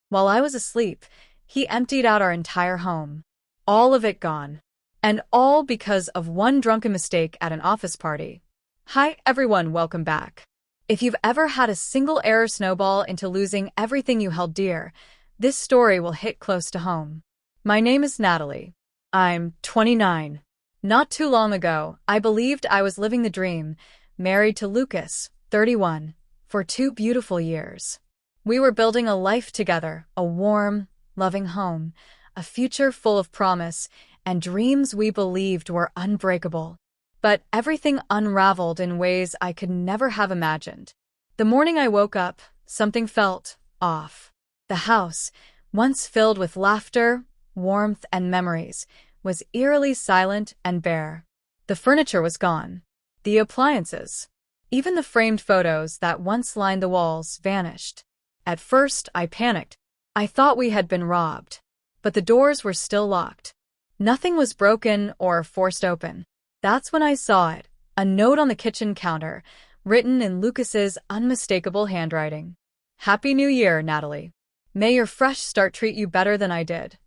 While I was asleep, he emptied out our entire home. All of it gone. And all because of one drunken mistake at an office party. Hi, everyone, welcome back. If you've ever had a single error snowball into losing everything you held dear, this story will hit close to home. My name is Natalie. I'm 29. Not too long ago, I believed I was living the dream, married to Lucas, 31, for 2 beautiful years. We were building a life together, a warm, loving home, a future full of promise, and dreams we believed were unbreakable. But everything unraveled in ways I could never have imagined. The morning I woke up, something felt off. The house, once filled with laughter, warmth, and memories, was eerily silent and bare. The furniture was gone. The appliances, even the framed photos that once lined the walls, vanished. At first, I panicked. I thought we had been robbed. But the doors were still locked. Nothing was broken or forced open. That's when I saw it, a note on the kitchen counter, written in Lucas's unmistakable handwriting. Happy New Year, Natalie. May your fresh start treat you better than I did.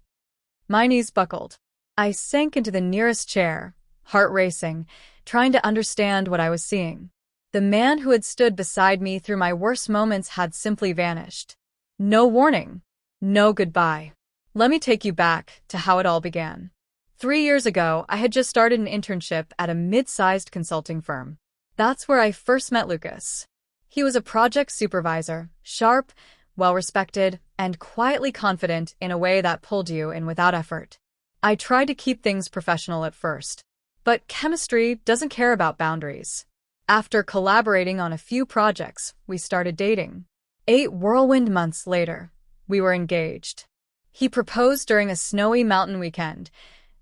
My knees buckled. I sank into the nearest chair, heart racing, trying to understand what I was seeing. The man who had stood beside me through my worst moments had simply vanished. No warning. No goodbye. Let me take you back to how it all began. 3 years ago, I had just started an internship at a mid-sized consulting firm. That's where I first met Lucas. He was a project supervisor, sharp, well-respected, and quietly confident in a way that pulled you in without effort. I tried to keep things professional at first, but chemistry doesn't care about boundaries. After collaborating on a few projects, we started dating. 8 whirlwind months later, we were engaged. He proposed during a snowy mountain weekend,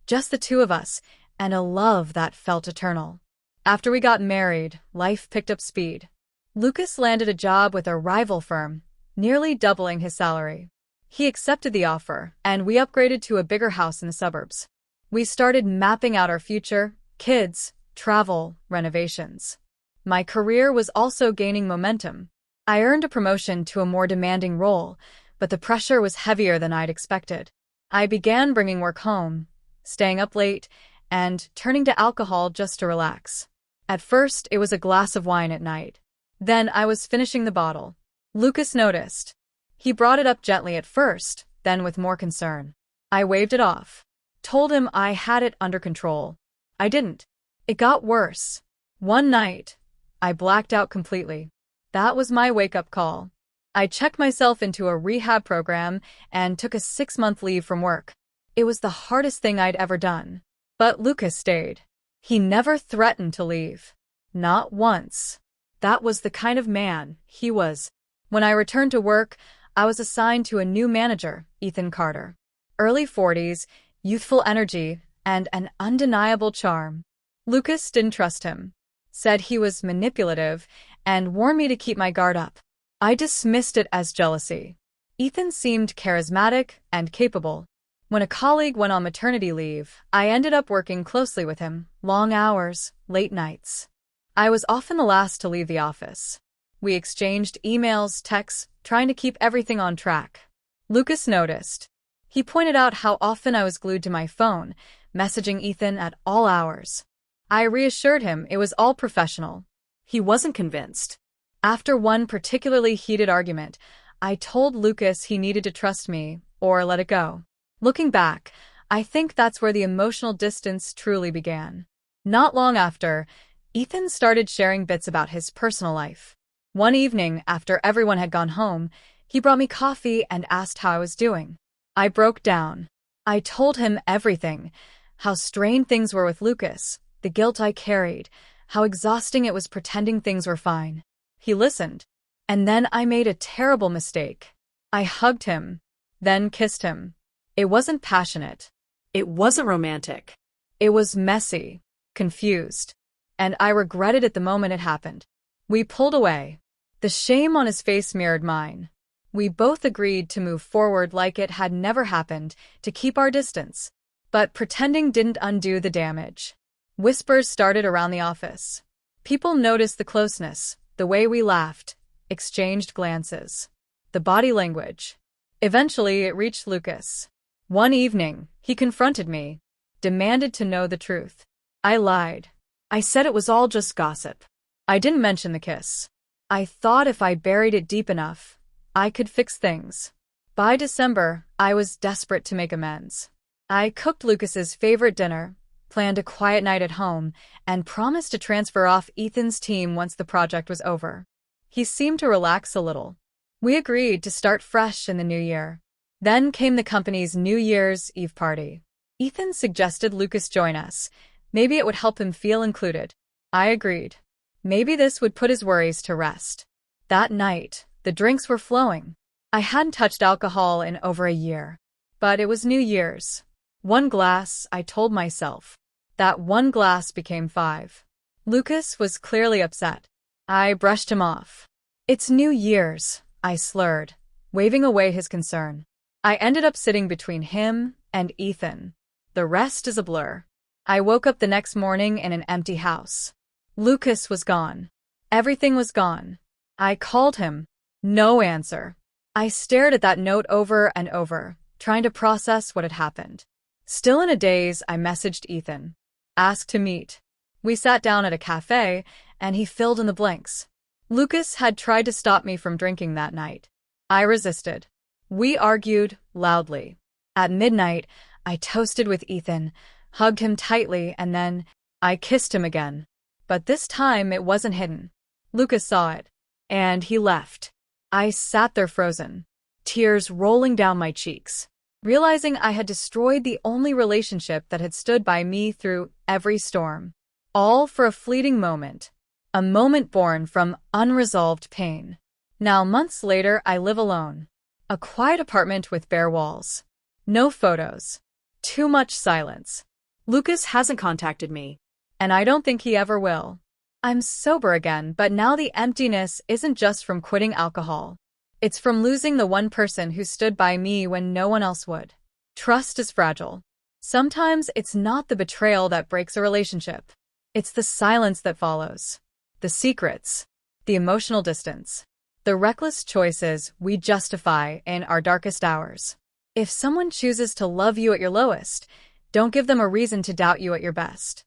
just the 2 of us, and a love that felt eternal. After we got married, life picked up speed. Lucas landed a job with a rival firm, nearly doubling his salary. He accepted the offer, and we upgraded to a bigger house in the suburbs. We started mapping out our future, kids, travel, renovations. My career was also gaining momentum. I earned a promotion to a more demanding role, but the pressure was heavier than I'd expected. I began bringing work home, staying up late, and turning to alcohol just to relax. At first, it was a glass of wine at night. Then I was finishing the bottle. Lucas noticed. He brought it up gently at first, then with more concern. I waved it off. Told him I had it under control. I didn't. It got worse. One night, I blacked out completely. That was my wake-up call. I checked myself into a rehab program and took a 6-month leave from work. It was the hardest thing I'd ever done. But Lucas stayed. He never threatened to leave. Not once. That was the kind of man he was. When I returned to work, I was assigned to a new manager, Ethan Carter. Early 40s, youthful energy, and an undeniable charm. Lucas didn't trust him. Said he was manipulative, and warned me to keep my guard up. I dismissed it as jealousy. Ethan seemed charismatic and capable. When a colleague went on maternity leave, I ended up working closely with him, long hours, late nights. I was often the last to leave the office. We exchanged emails, texts, trying to keep everything on track. Lucas noticed. He pointed out how often I was glued to my phone, messaging Ethan at all hours. I reassured him it was all professional. He wasn't convinced. After one particularly heated argument, I told Lucas he needed to trust me or let it go. Looking back, I think that's where the emotional distance truly began. Not long after, Ethan started sharing bits about his personal life. One evening, after everyone had gone home, he brought me coffee and asked how I was doing. I broke down. I told him everything, how strained things were with Lucas, the guilt I carried, how exhausting it was pretending things were fine. He listened. And then I made a terrible mistake. I hugged him, then kissed him. It wasn't passionate. It wasn't romantic. It was messy, confused, and I regretted it the moment it happened. We pulled away. The shame on his face mirrored mine. We both agreed to move forward like it had never happened, to keep our distance. But pretending didn't undo the damage. Whispers started around the office. People noticed the closeness, the way we laughed, exchanged glances. The body language. Eventually, it reached Lucas. One evening, he confronted me, demanded to know the truth. I lied. I said it was all just gossip. I didn't mention the kiss. I thought if I buried it deep enough, I could fix things. By December, I was desperate to make amends. I cooked Lucas's favorite dinner, planned a quiet night at home, and promised to transfer off Ethan's team once the project was over. He seemed to relax a little. We agreed to start fresh in the new year. Then came the company's New Year's Eve party. Ethan suggested Lucas join us. Maybe it would help him feel included. I agreed. Maybe this would put his worries to rest. That night, the drinks were flowing. I hadn't touched alcohol in over a year. But it was New Year's. One glass, I told myself. That one glass became 5. Lucas was clearly upset. I brushed him off. It's New Year's, I slurred, waving away his concern. I ended up sitting between him and Ethan. The rest is a blur. I woke up the next morning in an empty house. Lucas was gone. Everything was gone. I called him. No answer. I stared at that note over and over, trying to process what had happened. Still in a daze, I messaged Ethan. Asked to meet. We sat down at a cafe, and he filled in the blanks. Lucas had tried to stop me from drinking that night. I resisted. We argued loudly. At midnight, I toasted with Ethan, hugged him tightly, and then I kissed him again. But this time it wasn't hidden. Lucas saw it. And he left. I sat there frozen, tears rolling down my cheeks, realizing I had destroyed the only relationship that had stood by me through every storm. All for a fleeting moment. A moment born from unresolved pain. Now, months later, I live alone. A quiet apartment with bare walls. No photos. Too much silence. Lucas hasn't contacted me. And I don't think he ever will. I'm sober again, but now the emptiness isn't just from quitting alcohol. It's from losing the one person who stood by me when no one else would. Trust is fragile. Sometimes it's not the betrayal that breaks a relationship. It's the silence that follows. The secrets. The emotional distance. The reckless choices we justify in our darkest hours. If someone chooses to love you at your lowest, don't give them a reason to doubt you at your best.